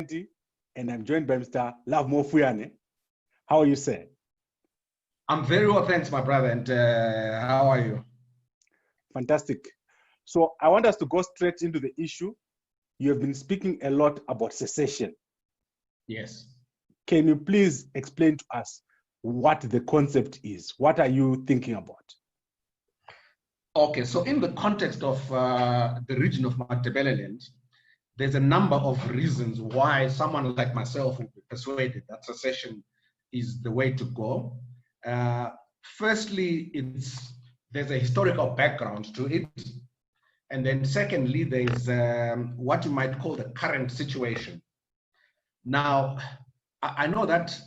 Society, and I'm joined by Mr. Lovemore Fuyane. How are you, sir? I'm very well, thanks, my brother. And how are you? Fantastic. So I want us to go straight into the issue. You have been speaking a lot about secession. Yes. Can you please explain to us what the concept is? What are you thinking about? Okay, so in the context of the region of Matabeleland, there's a number of reasons why someone like myself would be persuaded that secession is the way to go. Firstly, there's a historical background to it. And then secondly, there's what you might call the current situation. Now, I know that,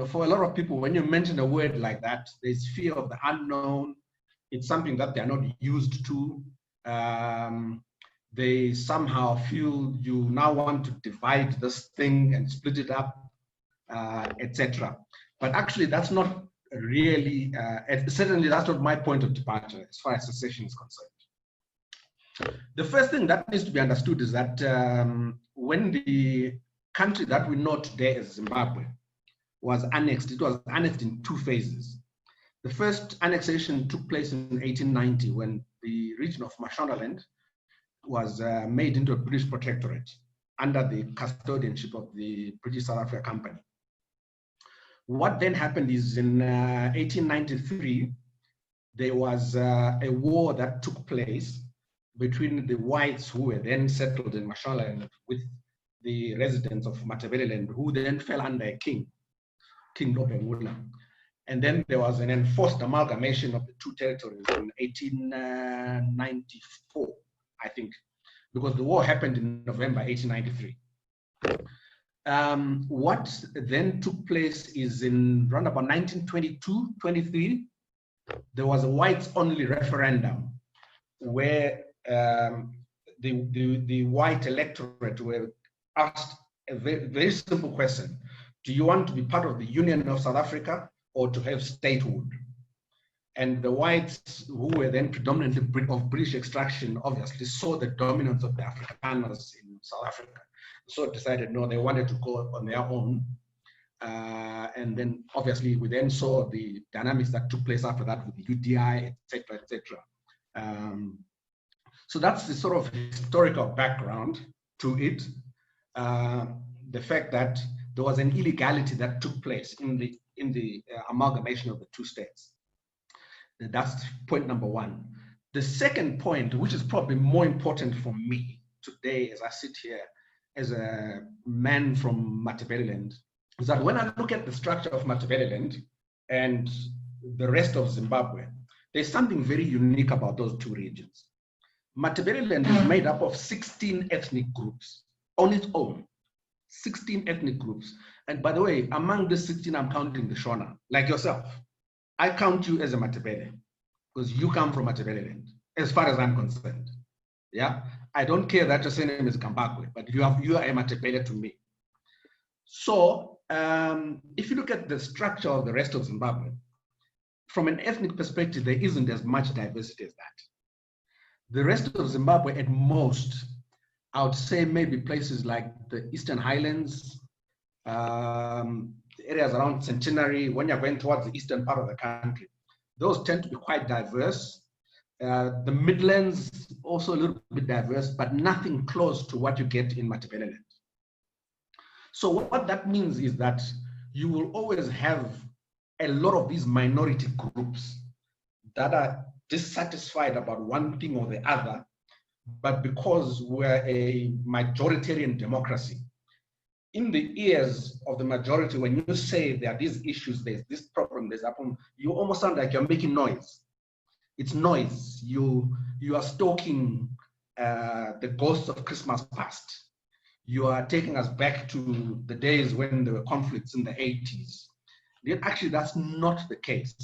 for a lot of people, when you mention a word like that, there's fear of the unknown. It's something that they're not used to. They somehow feel you now want to divide this thing and split it up, etc. But actually, that's not really, certainly that's not my point of departure as far as secession is concerned. The first thing that needs to be understood is that when the country that we know today as Zimbabwe was annexed, it was annexed in two phases. The first annexation took place in 1890 when the region of Mashonaland was made into a British protectorate under the custodianship of the British South Africa Company. What then happened is in 1893, there was a war that took place between the whites who were then settled in Mashonaland with the residents of Matabeleland, who then fell under a king, King Lovemore. And then there was an enforced amalgamation of the two territories in 1894, I think, because the war happened in November 1893. What then took place is in around about 1922-23, there was a whites-only referendum where the white electorate were asked a very, very simple question. Do you want to be part of the Union of South Africa or to have statehood? And the whites, who were then predominantly of British extraction, obviously saw the dominance of the Afrikaners in South Africa. So decided, no, they wanted to go on their own. And then obviously we then saw the dynamics that took place after that with the UDI, etc., etc. So that's the sort of historical background to it. The fact that there was an illegality that took place in the amalgamation of the two states. That's point number one. The second point, which is probably more important for me today as I sit here as a man from Matabeleland, is that when I look at the structure of Matabeleland and the rest of Zimbabwe, there's something very unique about those two regions. Matabeleland is made up of 16 ethnic groups on its own, 16 ethnic groups. And by the way, among the 16, I'm counting the Shona, like yourself. I count you as a Matabele because you come from Matabeleland, as far as I'm concerned. Yeah, I don't care that your surname is Kambakwe, but you are a Matabele to me. So if you look at the structure of the rest of Zimbabwe, from an ethnic perspective, there isn't as much diversity as that. The rest of Zimbabwe, at most, I would say maybe places like the Eastern Highlands, the areas around Centenary, when you're going towards the eastern part of the country, those tend to be quite diverse. The Midlands, also a little bit diverse, but nothing close to what you get in Matabeleland. So what that means is that you will always have a lot of these minority groups that are dissatisfied about one thing or the other, but because we're a majoritarian democracy, in the ears of the majority, when you say there are these issues, there's this problem, there's that problem, you almost sound like you're making noise. It's noise. You are stoking the ghosts of Christmas past. You are taking us back to the days when there were conflicts in the 80s. Actually, that's not the case.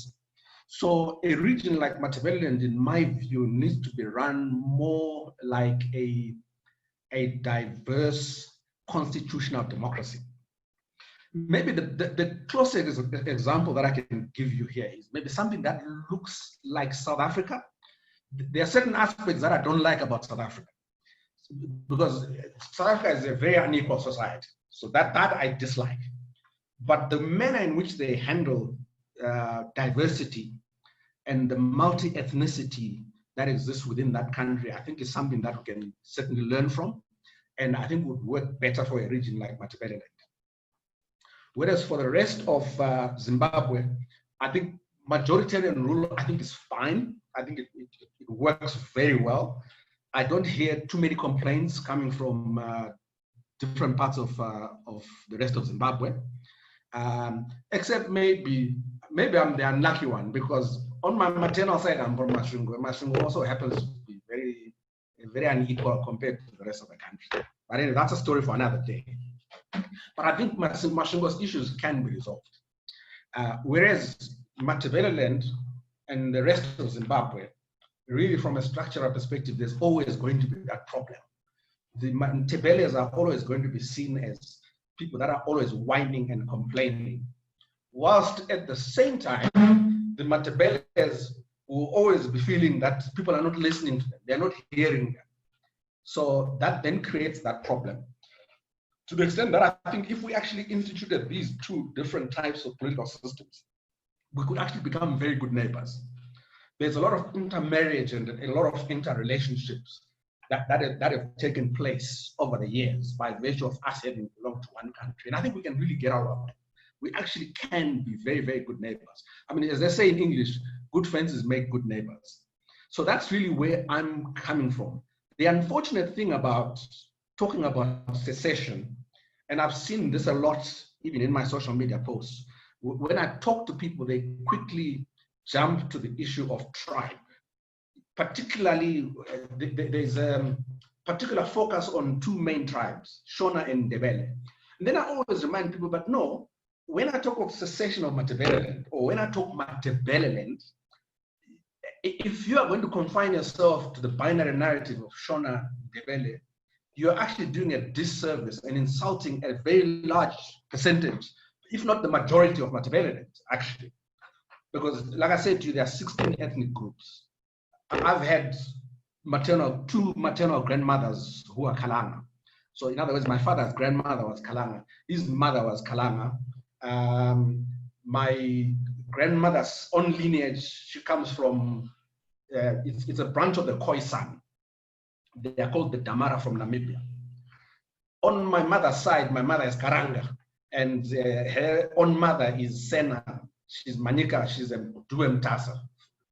So a region like Matabeleland, in my view, needs to be run more like a diverse constitutional democracy. Maybe the closest example that I can give you here is maybe something that looks like South Africa. There are certain aspects that I don't like about South Africa, because South Africa is a very unequal society. So that I dislike. But the manner in which they handle diversity and the multi-ethnicity that exists within that country, I think is something that we can certainly learn from, and I think would work better for a region like Matabeleland. Whereas for the rest of Zimbabwe, I think majoritarian rule, I think, is fine. I think it works very well. I don't hear too many complaints coming from different parts of the rest of Zimbabwe, except maybe I'm the unlucky one, because on my maternal side, I'm from Masvingo. Masvingo also happens to be very unequal compared to the rest of the country. But anyway, that's a story for another day. But I think Masvingo's issues can be resolved. Whereas Matabeleland and the rest of Zimbabwe, really from a structural perspective, there's always going to be that problem. The Ntebeles are always going to be seen as people that are always whining and complaining, whilst at the same time, the Matabeles will always be feeling that people are not listening to them, they're not hearing them. So that then creates that problem. To the extent that I think if we actually instituted these two different types of political systems, we could actually become very good neighbors. There's a lot of intermarriage and a lot of interrelationships that have taken place over the years by virtue of us having belonged to one country. And I think we can really get out of it. We actually can be very, very good neighbors. I mean, as they say in English, good fences make good neighbors. So that's really where I'm coming from. The unfortunate thing about talking about secession, and I've seen this a lot even in my social media posts, when I talk to people, they quickly jump to the issue of tribe. Particularly, there's a particular focus on two main tribes, Shona and Ndebele. And then I always remind people, but no, when I talk of secession of Matabeleland, or when I talk Matabeleland, if you are going to confine yourself to the binary narrative of Shona, Ndebele, you're actually doing a disservice and insulting a very large percentage, if not the majority of Matabeleland, actually. Because, like I said to you, there are 16 ethnic groups. I've had two maternal grandmothers who are Kalanga. So in other words, my father's grandmother was Kalanga. His mother was Kalanga. My grandmother's own lineage, she comes from, it's a branch of the Khoisan. They are called the Damara from Namibia. On my mother's side, my mother is Karanga, and her own mother is Sena. She's Manika, she's a Duem Tasa.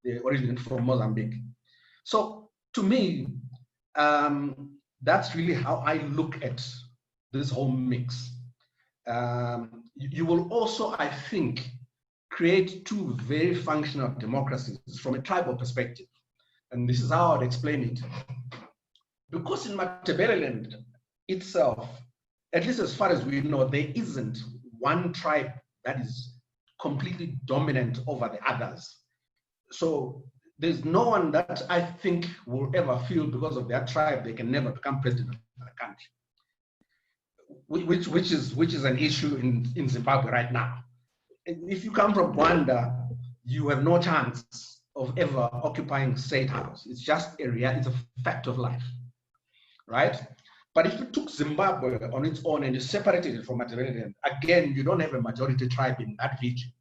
They originate from Mozambique. So to me, that's really how I look at this whole mix. You will also, I think, create two very functional democracies from a tribal perspective. And this is how I'd explain it. Because in Matabeleland itself, at least as far as we know, there isn't one tribe that is completely dominant over the others. So there's no one that I think will ever feel because of their tribe they can never become president of the country, which is an issue in Zimbabwe right now. If you come from Rwanda, you have no chance of ever occupying State House. It's just it's a fact of life, right? But if you took Zimbabwe on its own and you separated it from Matabeleland, again, you don't have a majority tribe in that region.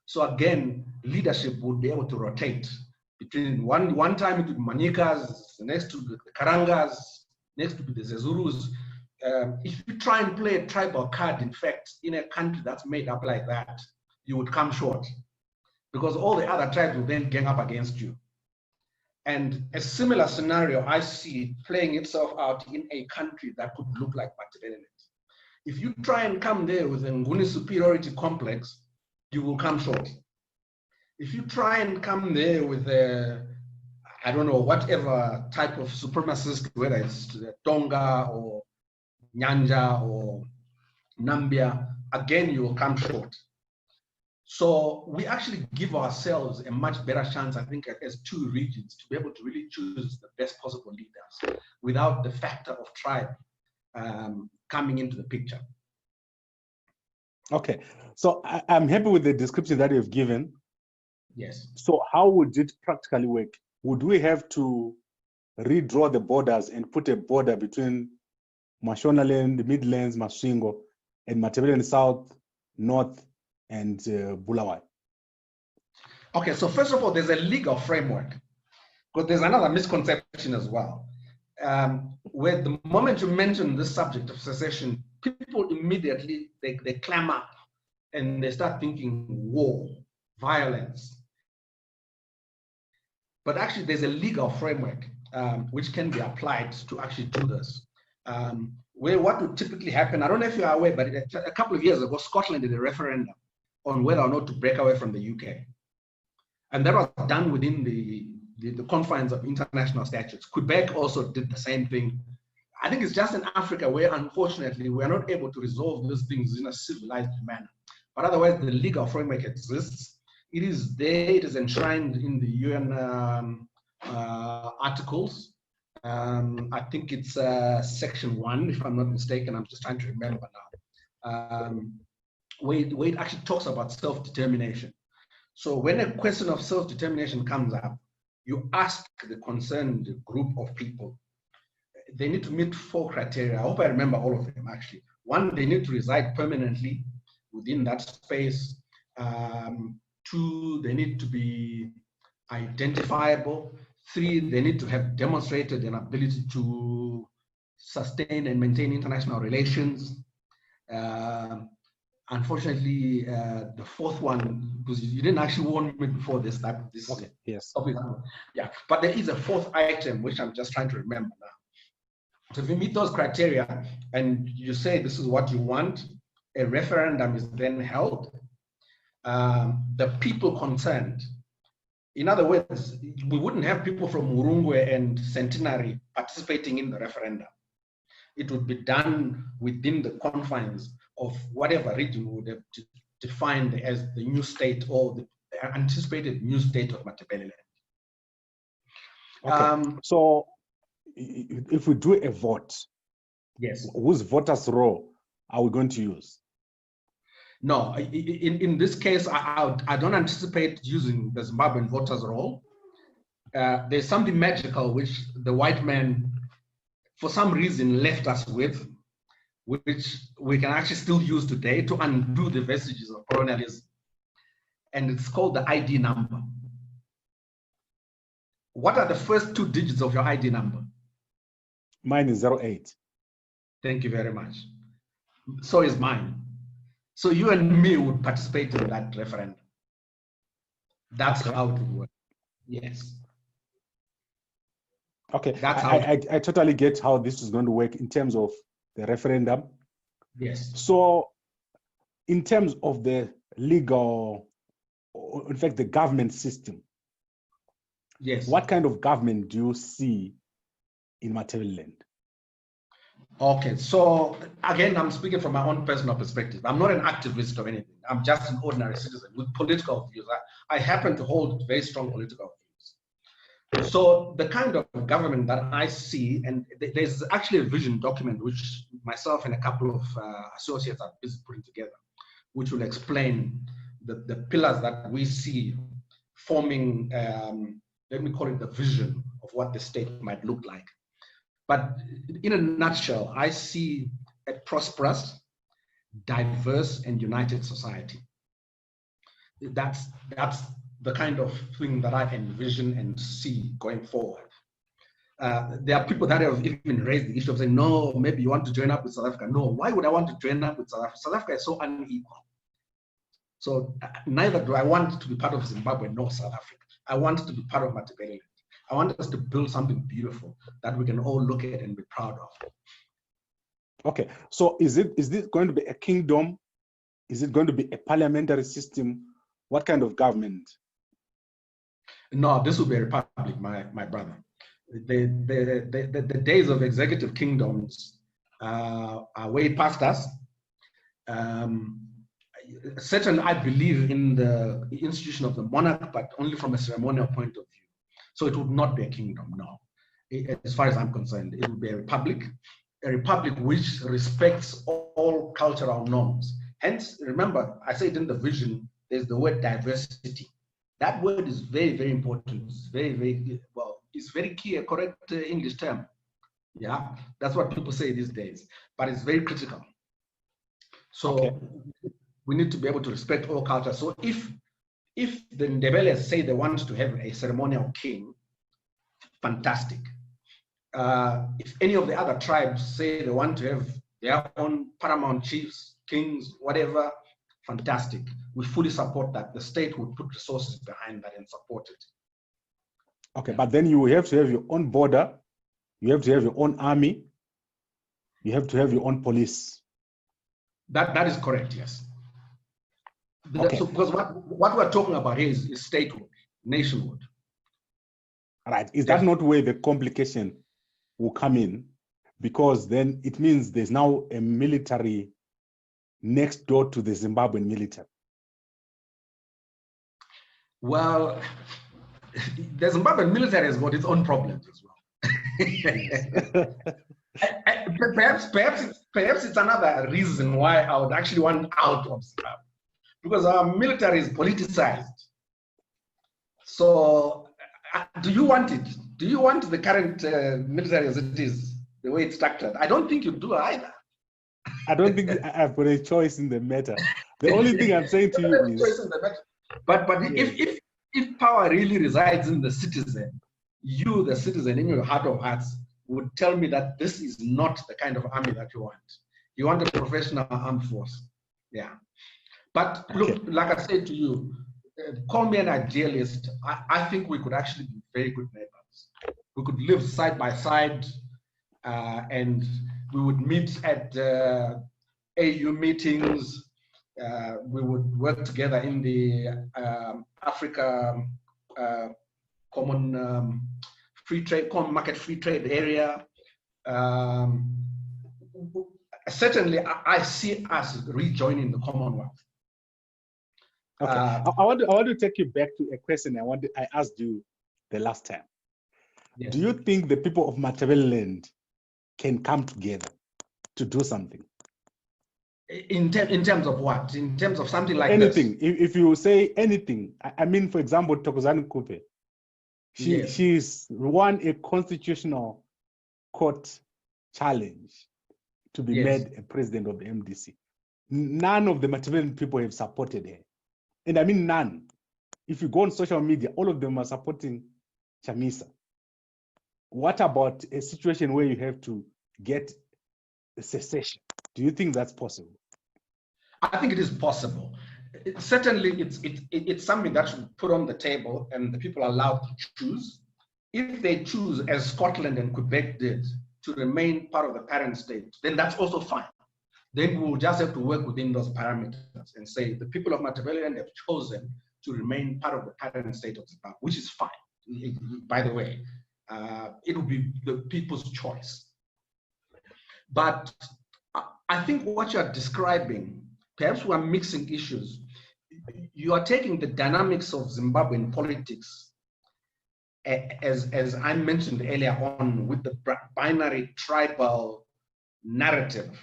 So again, leadership would be able to rotate between one time it would be Manikas, next to the Karangas, next to the Zezurus. If you try and play a tribal card, in fact, in a country that's made up like that, you would come short because all the other tribes will then gang up against you. And a similar scenario, I see playing itself out in a country that could look like Matabeleland. If you try and come there with a Nguni superiority complex, you will come short. If you try and come there with I don't know, whatever type of supremacist, whether it's Tonga or Nyanja or Nambia, again, you will come short. So we actually give ourselves a much better chance, I think, as two regions to be able to really choose the best possible leaders without the factor of tribe coming into the picture. Okay, so I'm happy with the description that you've given. Yes. So how would it practically work? Would we have to redraw the borders and put a border between Mashonaland, the Midlands, Masvingo, and Matabeleland South, North, and Bulawayo? Okay, so first of all, there's a legal framework, because there's another misconception as well. Where the moment you mention this subject of secession, people immediately, they clam up and they start thinking war, violence. But actually, there's a legal framework which can be applied to actually do this. Where what would typically happen, I don't know if you are aware, but a couple of years ago, Scotland did a referendum on whether or not to break away from the UK. And that was done within the confines of international statutes. Quebec also did the same thing. I think it's just in Africa where, unfortunately, we are not able to resolve these things in a civilized manner. But otherwise, the legal framework exists. It is there, it is enshrined in the UN articles. I think it's section 1, if I'm not mistaken. I'm just trying to remember now. Where it actually talks about self-determination. So when a question of self-determination comes up, you ask the concerned group of people. They need to meet 4 criteria. I hope I remember all of them, actually. 1, they need to reside permanently within that space. 2, they need to be identifiable. 3, they need to have demonstrated an ability to sustain and maintain international relations. Unfortunately, the 4th one, because you didn't actually warn me before this type of this. Okay, yes. Topic. Yeah, but there is a 4th item which I'm just trying to remember now. So if you meet those criteria and you say this is what you want, a referendum is then held. The people concerned, in other words, we wouldn't have people from Murungwe and Centenary participating in the referendum. It would be done within the confines of whatever region would have defined as the new state or the anticipated new state of Matabeleland. Okay. So if we do a vote, yes, whose voters' roll are we going to use? No, in this case, I don't anticipate using the Zimbabwean voters' roll. There's something magical which the white man, for some reason, left us with, which we can actually still use today to undo the vestiges of colonialism. And it's called the ID number. What are the first 2 digits of your ID number? Mine is 08. Thank you very much. So is mine. So you and me would participate in that referendum. That's okay. how it would work. Yes. Okay, that's how I totally get how this is going to work in terms of the referendum. Yes. So in terms of the legal, in fact, the government system, yes. What kind of government do you see in Matabeleland? Okay, so again, I'm speaking from my own personal perspective. I'm not an activist or anything. I'm just an ordinary citizen with political views. I happen to hold very strong political views. So the kind of government that I see, and there's actually a vision document which myself and a couple of associates are busy putting together, which will explain the pillars that we see forming, let me call it the vision of what the state might look like. But in a nutshell, I see a prosperous, diverse, and united society. That's the kind of thing that I envision and see going forward. There are people that have even raised the issue of saying, no, maybe you want to join up with South Africa. No, why would I want to join up with South Africa? South Africa is so unequal. So neither do I want to be part of Zimbabwe nor South Africa. I want to be part of Matabeleland. I want us to build something beautiful that we can all look at and be proud of. Okay, so is this going to be a kingdom? Is it going to be a parliamentary system? What kind of government? No, this will be a republic, my brother. The days of executive kingdoms are way past us. Certainly, I believe in the institution of the monarch, but only from a ceremonial point of view. So it would not be a kingdom, no. As far as I'm concerned, it would be a republic which respects all cultural norms. Hence, remember, I said in the vision, there's the word diversity. That word is very, very important. It's very, very, well, it's very key, a correct English term. Yeah, that's what people say these days, but it's very critical. So we need to be able to respect all cultures. So if the Ndebele say they want to have a ceremonial king, fantastic. If any of the other tribes say they want to have their own paramount chiefs, kings, whatever, fantastic. We fully support that. The state would put resources behind that and support it. Okay, but then you have to have your own border, you have to have your own army, you have to have your own police. That is correct, yes. Okay. So, because what we're talking about here is statehood, nationhood. Right. Is that not where the complication will come in? Because then it means there's now a military next door to the Zimbabwean military. Well, the Zimbabwean military has got its own problems as well. Perhaps it's another reason why I would actually want out of Zimbabwe, because our military is politicized. So, do you want it? Do you want the current military as it is, the way it's structured? I don't think you do either. I don't think I've got a choice in the matter. The only thing I'm saying to you is, but yes. if power really resides in the citizen, you, the citizen, in your heart of hearts, would tell me that this is not the kind of army that you want. You want a professional armed force. Yeah. But look, like I said to you, call me an idealist. I think we could actually be very good neighbors. We could live side by side, and we would meet at AU meetings. We would work together in the Africa common market free trade area. Certainly, I see us rejoining the Commonwealth. Okay, I want to take you back to a question I asked you the last time. Yes. Do you think the people of Matabeleland can come together to do something? In terms of what? In terms of something like anything. This? If you say anything, I mean, for example, Thokozani Kupe, she's won a constitutional court challenge to be made a president of the MDC. None of the Matabeleland people have supported her. And I mean none. If you go on social media, all of them are supporting Chamisa. What about a situation where you have to get a secession? Do you think that's possible? I think it is possible. Certainly, it's something that should be put on the table and the people are allowed to choose. If they choose, as Scotland and Quebec did, to remain part of the parent state, then that's also fine. Then we will just have to work within those parameters and say the people of Matabeleland have chosen to remain part of the parent state of Zimbabwe, which is fine. By the way, it will be the people's choice. But I think what you are describing, perhaps we are mixing issues. You are taking the dynamics of Zimbabwean politics, as I mentioned earlier on, with the binary tribal narrative,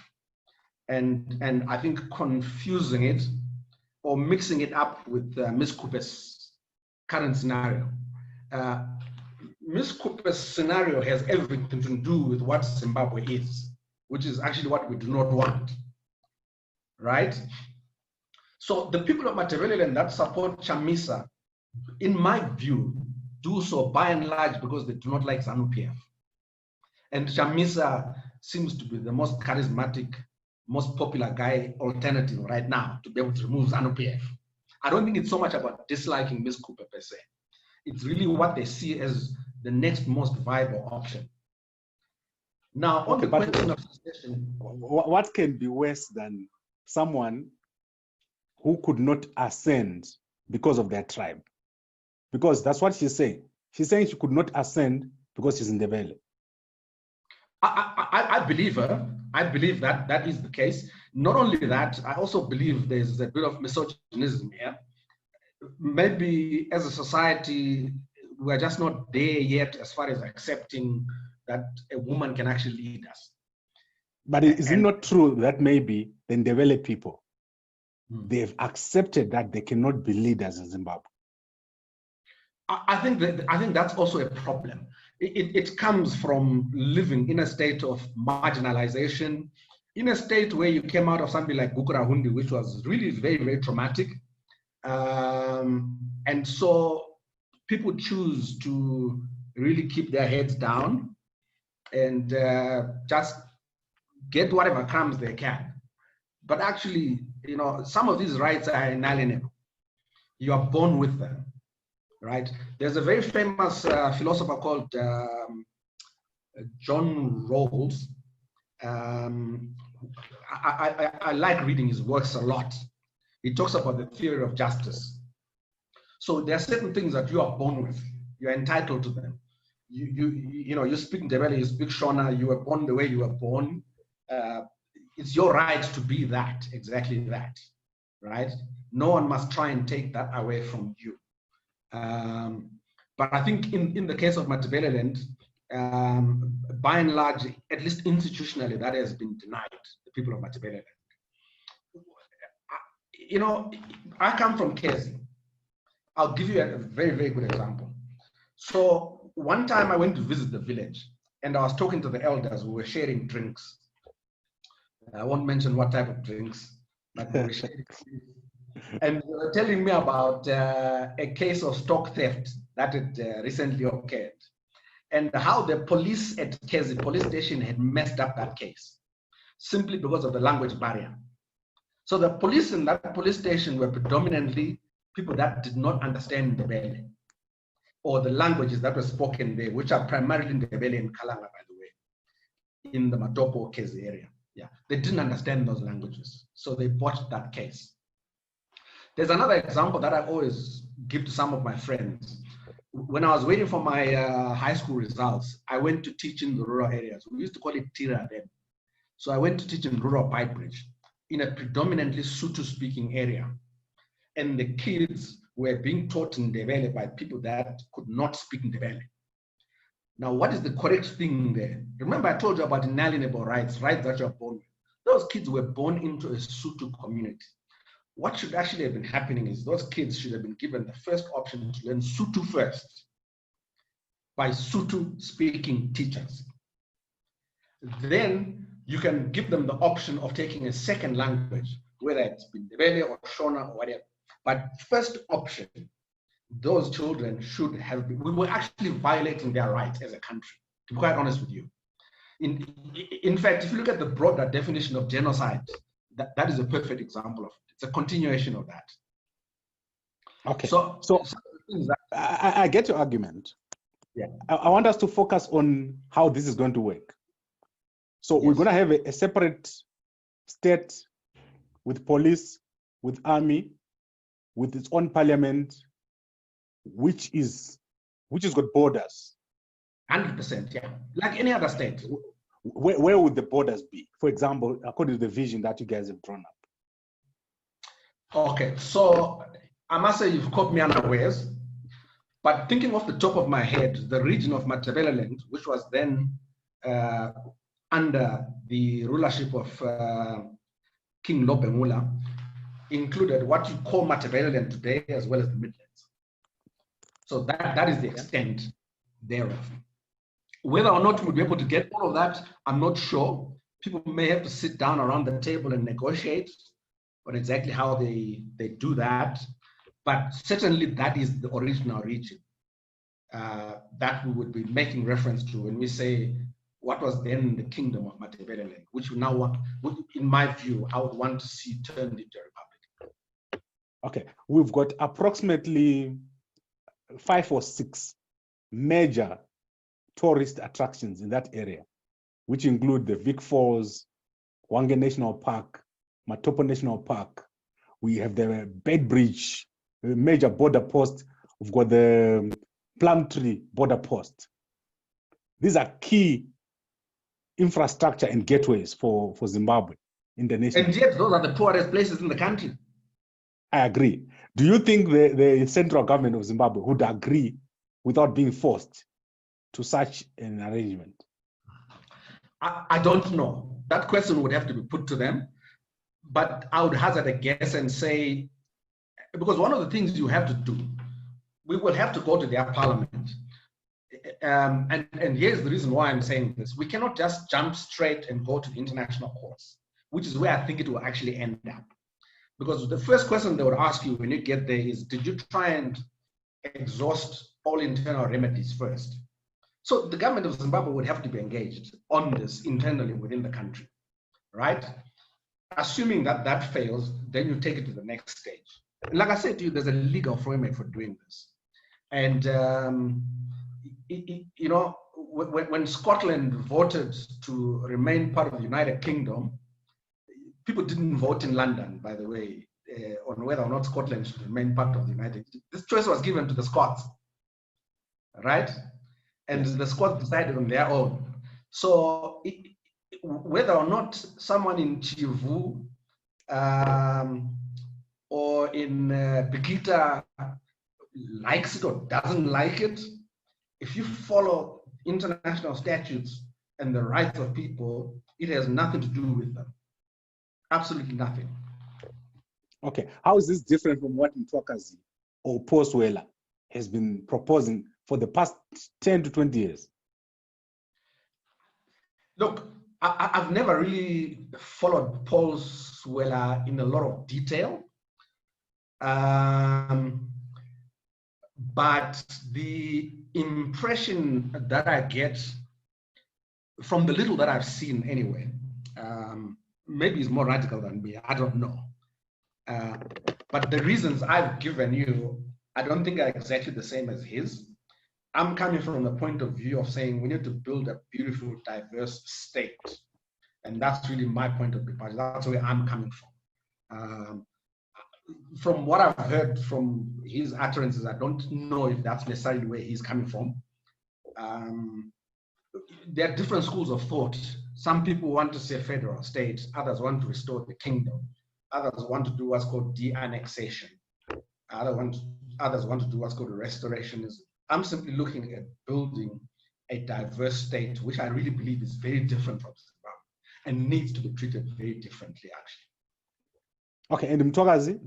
and I think confusing it or mixing it up with Ms. Kupe's current scenario. Ms. Kupe's scenario has everything to do with what Zimbabwe is, which is actually what we do not want, right? So the people of Matabeleland that support Chamisa, in my view, do so by and large because they do not like ZANU-PF. And Chamisa seems to be the most charismatic, most popular guy alternative right now to be able to remove ZANU-PF. I don't think it's so much about disliking Ms. Kupe per se. It's really what they see as the next most viable option. Now, on the question of secession, what can be worse than someone who could not ascend because of their tribe? Because that's what she's saying. She's saying she could not ascend because she's in the valley. I believe her. I believe that that is the case. Not only that, I also believe there's a bit of misogynism here. Maybe as a society, we're just not there yet as far as accepting that a woman can actually lead us. But is it not true that maybe the Ndebele people, they've accepted that they cannot be leaders in Zimbabwe? I think that's also a problem. It comes from living in a state of marginalization, in a state where you came out of something like Gukurahundi, which was really very, very traumatic. And so people choose to really keep their heads down and just get whatever crumbs they can. But actually, you know, some of these rights are inalienable. You are born with them, right? There's a very famous philosopher called John Rawls. I like reading his works a lot. He talks about the theory of justice. So there are certain things that you are born with. You're entitled to them. You know, you speak Ndebele, you speak Shona, you were born the way you were born. It's your right to be that, exactly that, right? No one must try and take that away from you. But I think in the case of Matabeleland, by and large, at least institutionally, that has been denied, the people of Matabeleland. You know, I come from Kezi. I'll give you a very, very good example. So one time I went to visit the village and I was talking to the elders who were sharing drinks. I won't mention what type of drinks, but they were sharing drinks. And they were telling me about a case of stock theft that had recently occurred, and how the police at Kezi police station had messed up that case simply because of the language barrier. So the police in that police station were predominantly people that did not understand Ndebele or the languages that were spoken there, which are primarily Ndebele and Kalanga, by the way, in the Matopo Kezi area. Yeah, they didn't understand those languages, so they botched that case. There's another example that I always give to some of my friends. When I was waiting for my high school results, I went to teach in the rural areas. We used to call it Tira then. So I went to teach in rural Beitbridge in a predominantly Sotho-speaking area. And the kids were being taught in Ndebele by people that could not speak Ndebele. Now, what is the correct thing there? Remember, I told you about inalienable rights, rights that you're born with. Those kids were born into a Sotho community. What should actually have been happening is those kids should have been given the first option to learn Sotho first by Sotho-speaking teachers. Then you can give them the option of taking a second language, whether it's Ndebele or Shona or whatever. But first option, those children should have been, we were actually violating their rights as a country, to be quite honest with you. In fact, if you look at the broader definition of genocide, that is a perfect example of it. It's a continuation of that. Okay, so I get your argument. Yeah. I want us to focus on how this is going to work. So yes, we're going to have a separate state with police, with army, with its own parliament, which is got borders. 100%, yeah, like any other state. Where would the borders be? For example, according to the vision that you guys have drawn up. Okay, so I must say you've caught me unawares, but thinking off the top of my head, the region of Matabeleland, which was then under the rulership of King Lovemore, included what you call Matabeleland today, as well as the Midlands. So that is the extent thereof. Whether or not we'll be able to get all of that, I'm not sure. People may have to sit down around the table and negotiate on exactly how they do that. But certainly that is the original region that we would be making reference to when we say what was then the kingdom of Matabeleland, which we now want, in my view, I would want to see turned into a republic. Okay, we've got approximately 5 or 6 major tourist attractions in that area, which include the Vic Falls, Hwange National Park, Matopo National Park. We have the Beitbridge, a major border post. We've got the Plumtree border post. These are key infrastructure and gateways for Zimbabwe in the nation. And yet those are the poorest places in the country. I agree. Do you think the central government of Zimbabwe would agree without being forced to such an arrangement? I don't know. That question would have to be put to them. But I would hazard a guess and say, because one of the things you have to do, we will have to go to their parliament. And here's the reason why I'm saying this. We cannot just jump straight and go to the international courts. which is where I think it will actually end up. Because the first question they would ask you when you get there is, did you try and exhaust all internal remedies first? So the government of Zimbabwe would have to be engaged on this internally within the country, right? Assuming that that fails, then you take it to the next stage. And like I said to you, there's a legal framework for doing this. And, you know, when Scotland voted to remain part of the United Kingdom, people didn't vote in London, by the way, on whether or not Scotland should remain part of the United Kingdom. This choice was given to the Scots, right? And the Scots decided on their own. So whether or not someone in Chivu or in Bikita likes it or doesn't like it, if you follow international statutes and the rights of people, it has nothing to do with them. Absolutely nothing. Okay, how is this different from what Mtwakazi or Paul Swela has been proposing for the past 10 to 20 years? Look, I've never really followed Paul Swela in a lot of detail. But the impression that I get from the little that I've seen anyway, maybe he's more radical than me, I don't know. But the reasons I've given you, I don't think are exactly the same as his. I'm coming from the point of view of saying we need to build a beautiful, diverse state. And that's really my point of departure. That's where I'm coming from. From what I've heard from his utterances, I don't know if that's necessarily where he's coming from. There are different schools of thought. Some people want to say federal state, others want to restore the kingdom, others want to do what's called de-annexation, others want to do what's called restorationism. I'm simply looking at building a diverse state, which I really believe is very different from Zimbabwe and needs to be treated very differently, actually. Okay, and Mtwakazi?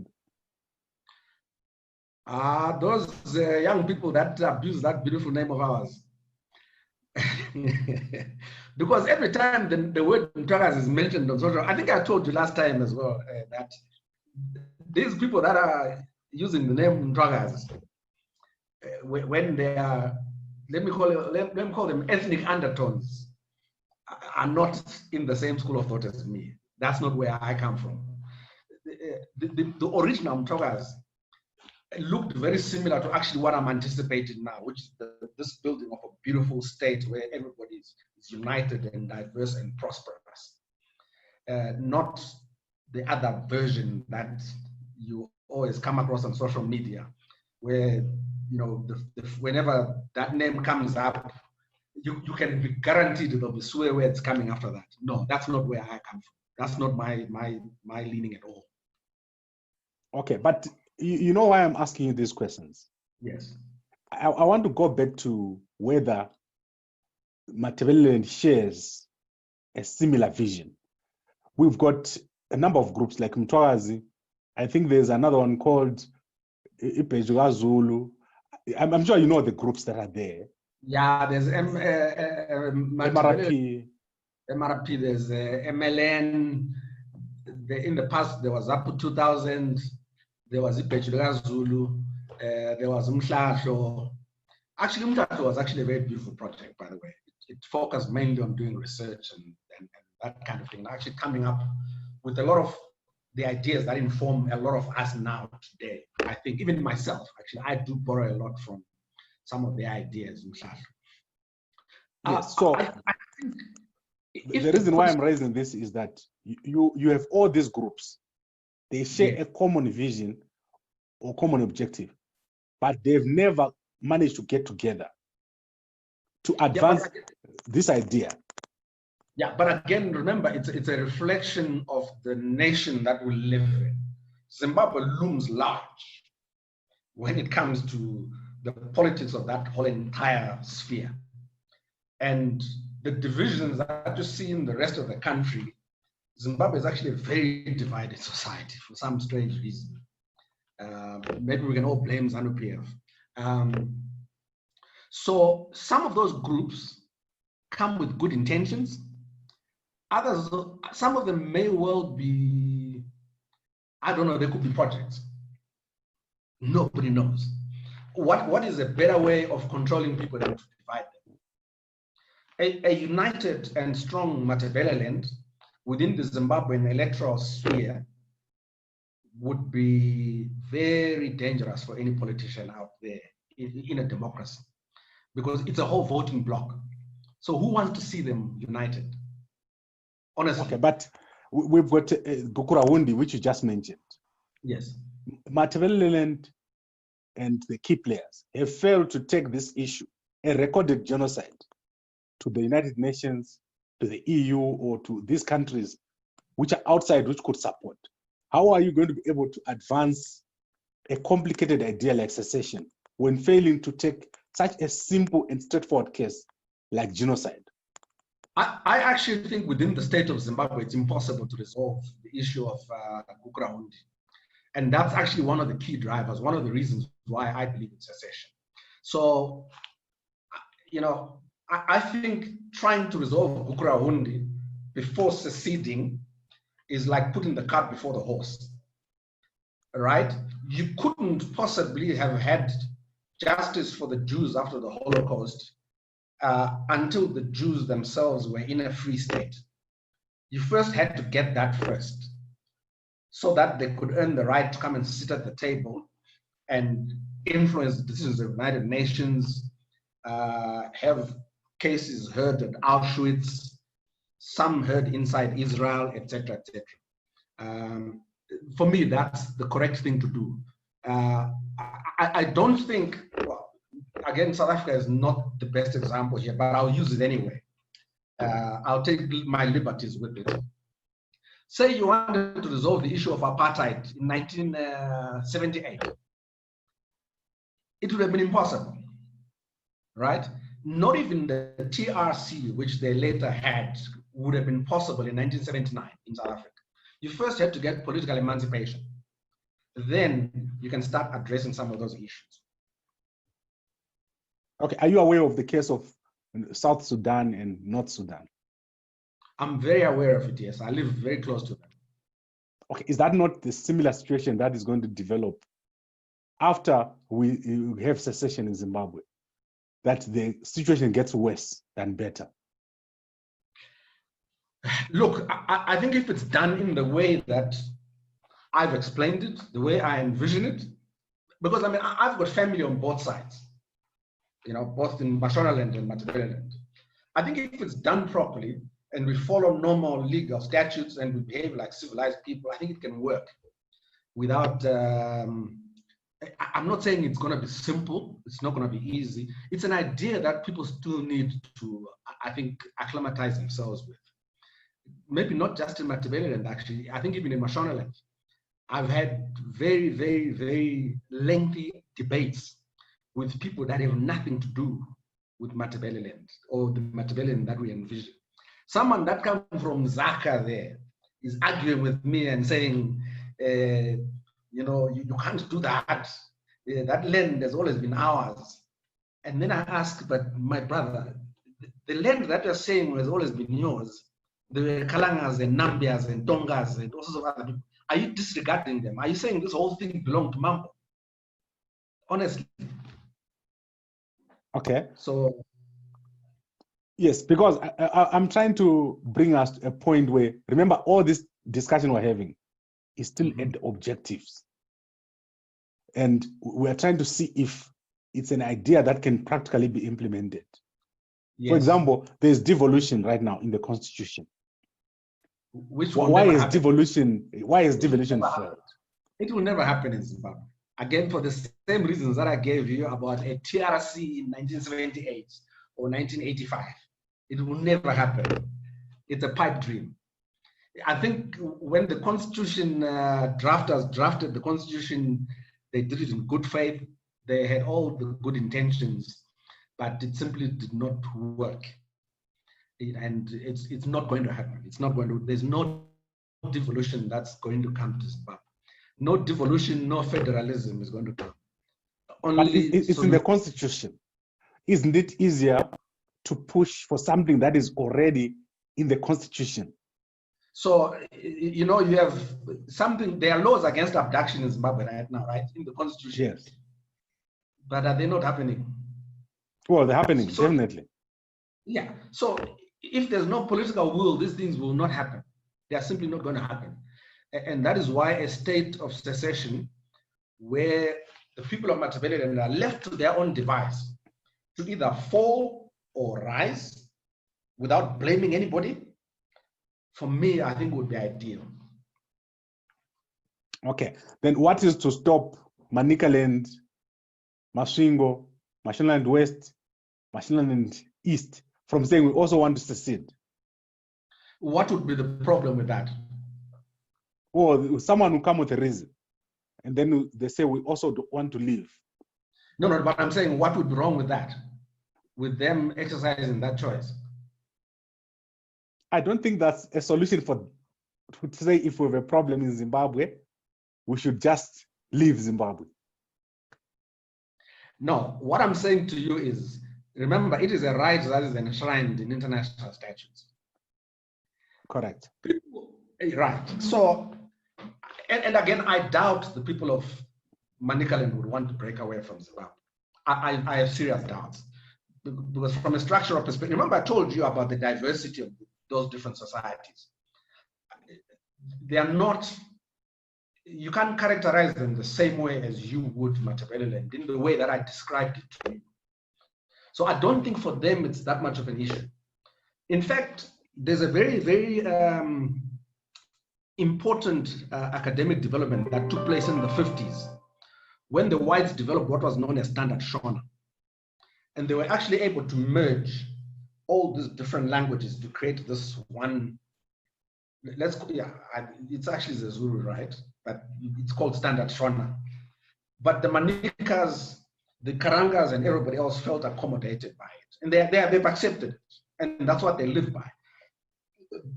Those young people that abuse that beautiful name of ours. Because every time the word Mtwakazi is mentioned on social, I think I told you last time as well that these people that are using the name Mtwakazi, when they are, let me call them ethnic undertones, are not in the same school of thought as me. That's not where I come from. The original Mtwakazi looked very similar to actually what I'm anticipating now, which is this building of a beautiful state where everybody is united and diverse and prosperous. Not the other version that you always come across on social media, where whenever that name comes up, you can be guaranteed there'll be swear words coming after that. No, that's not where I come from. That's not my leaning at all. Okay, but you know why I'm asking you these questions? Yes. I want to go back to whether Matabeleland shares a similar vision. We've got a number of groups like Mtwakazi. I think there's another one called Ipejwa Zulu. I'm sure you know the groups that are there. Yeah, there's MRP, there's MLN. In the past, there was up to 2000. There was Ipejwa Zulu. There was Mhlahlo. Actually, Mhlahlo was actually a very beautiful project, by the way. It focused mainly on doing research and that kind of thing. Actually coming up with a lot of the ideas that inform a lot of us now today. I think even myself, actually, I do borrow a lot from some of the ideas in Mhlahlo. Yes, so I think the reason why I'm raising this is that you have all these groups. They share a common vision or common objective, but they've never managed to get together to advance this idea. Yeah, but again, remember, it's a reflection of the nation that we live in. Zimbabwe looms large when it comes to the politics of that whole entire sphere. And the divisions that you see in the rest of the country, Zimbabwe is actually a very divided society for some strange reason. Maybe we can all blame ZANU-PF. So some of those groups come with good intentions, Others, some of them may well be, I don't know, they could be projects. Nobody knows. What is a better way of controlling people than to divide them? A united and strong Matabeleland within the Zimbabwean electoral sphere would be very dangerous for any politician out there in a democracy, because it's a whole voting bloc. So who wants to see them united? Honestly. Okay, but we've got Gukurahundi, which you just mentioned. Yes. Matabeleland and the key players have failed to take this issue, a recorded genocide, to the United Nations, to the EU, or to these countries which are outside, which could support. How are you going to be able to advance a complicated idea like secession when failing to take such a simple and straightforward case like genocide? I actually think within the state of Zimbabwe, it's impossible to resolve the issue of Gukurahundi. And that's actually one of the key drivers, one of the reasons why I believe in secession. So, you know, I think trying to resolve Gukurahundi before seceding is like putting the cart before the horse, right? You couldn't possibly have had justice for the Jews after the Holocaust until the Jews themselves were in a free state. You first had to get that first, so that they could earn the right to come and sit at the table and influence the decisions of the United Nations, have cases heard at Auschwitz, some heard inside Israel, etc., etc. For me, that's the correct thing to do. I don't think, well, again, South Africa is not the best example here, but I'll use it anyway. I'll take my liberties with it. Say you wanted to resolve the issue of apartheid in 1978. It would have been impossible, right? Not even the TRC, which they later had, would have been possible in 1979 in South Africa. You first had to get political emancipation. Then you can start addressing some of those issues. Okay, are you aware of the case of South Sudan and North Sudan? I'm very aware of it, yes. I live very close to them. Okay, is that not the similar situation that is going to develop after we have secession in Zimbabwe? That the situation gets worse than better? Look, I think if it's done in the way that I've explained it, the way I envision it, because I mean, I've got family on both sides, you know, both in Mashonaland and Matabeleland. I think if it's done properly and we follow normal legal statutes and we behave like civilized people, I think it can work without, I'm not saying it's going to be simple. It's not going to be easy. It's an idea that people still need to, I think, acclimatize themselves with. Maybe not just in Matabeleland, actually. I think even in Mashonaland, I've had very, very, very lengthy debates with people that have nothing to do with Matabeleland or the Matabeleland that we envision. Someone that comes from Zaka there is arguing with me and saying, you know, you can't do that. That land has always been ours. And then I ask, but my brother, the land that you're saying has always been yours. The Kalangas and Nambias and Tongas and all sorts of other people. Are you disregarding them? Are you saying this whole thing belonged to Mambo? Honestly. Okay. So. Yes, because I'm trying to bring us to a point where, remember, all this discussion we're having is still at the objectives. And we're trying to see if it's an idea that can practically be implemented. Yes. For example, there's devolution right now in the Constitution. Why is devolution failed? It will never happen in Zimbabwe. Again, for the same reasons that I gave you about a TRC in 1978 or 1985. It will never happen. It's a pipe dream. I think when the Constitution drafters drafted the Constitution, they did it in good faith. They had all the good intentions, but it simply did not work. And it's not going to happen. It's not going to. There's no devolution that's going to come to Zimbabwe. No devolution, no federalism is going to come. Only but it's in the Constitution. Isn't it easier to push for something that is already in the Constitution So, you know, you have something, there are laws against abduction in Zimbabwe right now, right? In the constitution. Yes. But are they not happening? Well, they're happening, So, definitely. Yeah. So if there's no political will, these things will not happen. They are simply not going to happen. And that is why a state of secession, where the people of Matabeleland are left to their own device to either fall or rise without blaming anybody, for me, I think would be ideal. Okay. Then what is to stop Manicaland, Masvingo, Mashonaland West, Mashonaland East from saying we also want to secede? What would be the problem with that? Or someone will come with a reason, and then they say we also want to leave. No, but I'm saying what would be wrong with that? With them exercising that choice? I don't think that's a solution to say if we have a problem in Zimbabwe, we should just leave Zimbabwe. No, what I'm saying to you is, remember, it is a right that is enshrined in international statutes. Correct. Right. So, and again, I doubt the people of Manicaland would want to break away from Zimbabwe. I have serious doubts. Because from a structural perspective, remember I told you about the diversity of those different societies. They are not, you can't characterize them the same way as you would Matabeleland, in the way that I described it to you. So I don't think for them it's that much of an issue. In fact, there's a very, very important academic development that took place in the 50s when the whites developed what was known as Standard Shona. And they were actually able to merge all these different languages to create this one. It's actually the Zulu, right? But it's called Standard Shona. But the Manikas, the Karangas, and everybody else felt accommodated by it. And they've accepted it. And that's what they live by.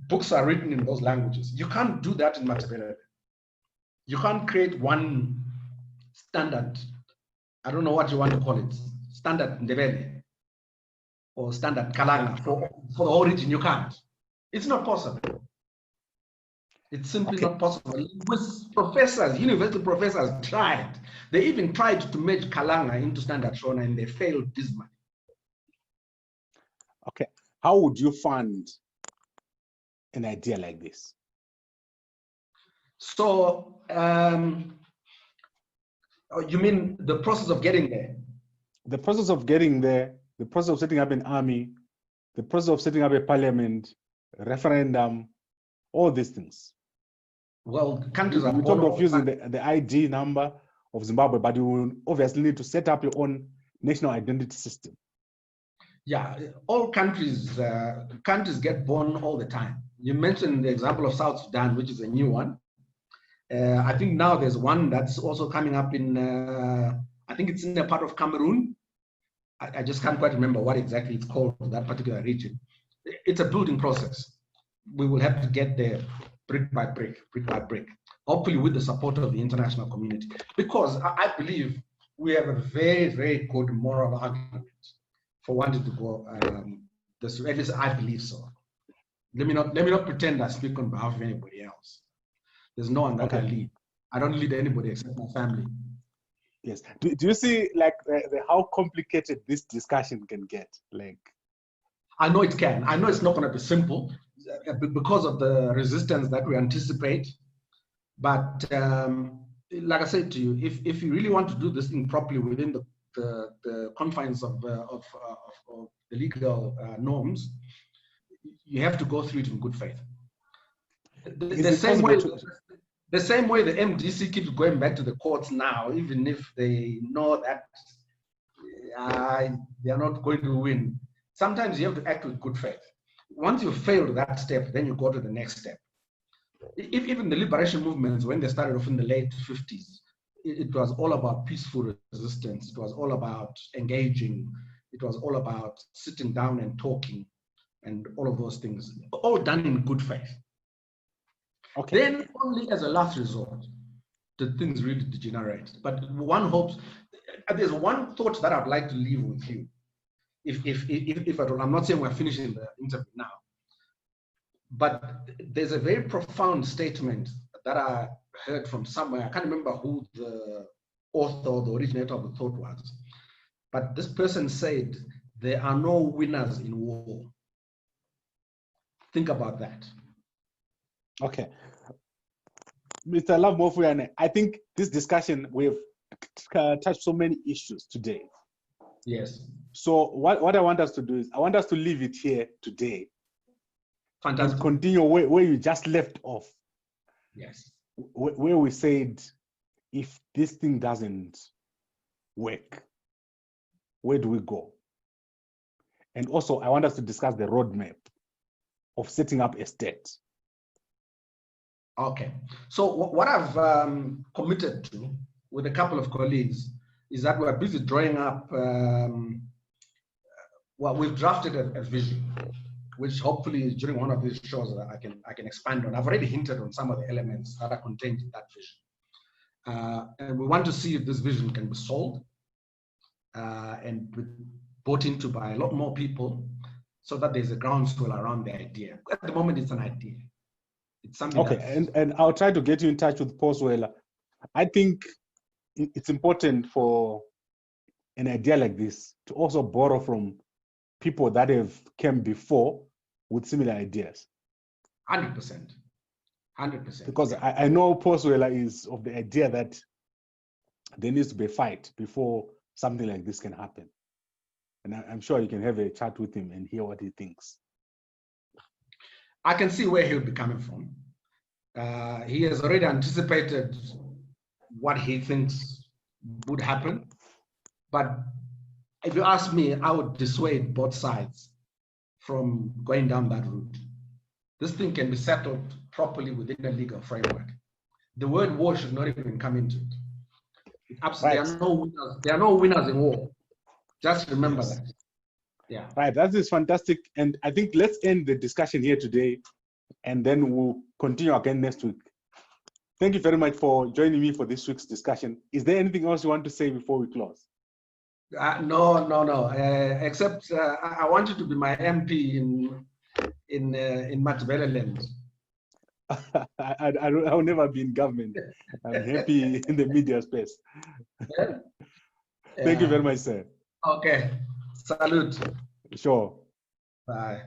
Books are written in those languages. You can't do that in Matabeleland. You can't create one standard, I don't know what you want to call it, standard Ndebele or standard Kalanga for the whole region. You can't. It's not possible. It's simply not possible. With professors, university professors tried. They even tried to merge Kalanga into Standard Shona and they failed dismally. Okay. How would you fund an idea like this? So, you mean the process of getting there? The process of getting there, the process of setting up an army, the process of setting up a parliament, a referendum, all these things. Well, countries are we talked of using the ID number of Zimbabwe, but you will obviously need to set up your own national identity system. Yeah, all countries get born all the time. You mentioned the example of South Sudan, which is a new one. I think now there's one that's also coming up in, I think it's in a part of Cameroon. I just can't quite remember what exactly it's called, that particular region. It's a building process. We will have to get there brick by brick, hopefully with the support of the international community. Because I believe we have a very, very good moral argument for wanting to go this way. At least I believe so. Let me not pretend I speak on behalf of anybody else. There's no one that I lead. I don't lead anybody except my family. Yes. Do you see like how complicated this discussion can get? Like, I know it can. I know it's not going to be simple because of the resistance that we anticipate. But like I said to you, if you really want to do this thing properly within the confines of the legal norms, you have to go through it in good faith. The same way the MDC keeps going back to the courts now, even if they know that they are not going to win. Sometimes you have to act with good faith. Once you've failed that step, then you go to the next step. Even the liberation movements, when they started off in the late 50s, it was all about peaceful resistance. It was all about engaging. It was all about sitting down and talking and all of those things, all done in good faith. Okay. Then only as a last resort did things really degenerate. But one hopes, there's one thought that I'd like to leave with you. If at all, I'm not saying we're finishing the interview now, But there's a very profound statement that I heard from somewhere. I can't remember who the author or the originator of the thought was. But this person said, there are no winners in war. Think about that. Okay. Mr. Lovemore Fuyane, I think this discussion, we've touched so many issues today. Yes. So what I want us to do is, I want us to leave it here today. Fantastic. And continue where you just left off. Yes. Where we said, if this thing doesn't work, where do we go? And also, I want us to discuss the roadmap of setting up a state. Okay. So what I've committed to with a couple of colleagues is that we're busy drawing up, well, we've drafted a vision, which hopefully during one of these shows I can expand on. I've already hinted on some of the elements that are contained in that vision. And we want to see if this vision can be sold and bought into by a lot more people so that there's a groundswell around the idea. At the moment, it's an idea. It's something. Okay, and I'll try to get you in touch with Poswela. I think it's important for an idea like this to also borrow from people that have come before with similar ideas. 100%. 100%. Because yeah. I know Poswela is of the idea that there needs to be a fight before something like this can happen. And I'm sure you can have a chat with him and hear what he thinks. I can see where he'll be coming from. He has already anticipated what he thinks would happen. But if you ask me, I would dissuade both sides from going down that route. This thing can be settled properly within a legal framework. The word war should not even come into it. Absolutely, right. There are no winners in war. Just remember that. Yeah. Right, that is fantastic. And I think let's end the discussion here today, and then we'll continue again next week. Thank you very much for joining me for this week's discussion. Is there anything else you want to say before we close? No. Except I want you to be my MP in Matabeleland. I'll never be in government. I'm happy in the media space. Thank you very much, sir. Okay. Salute. Sure. Bye.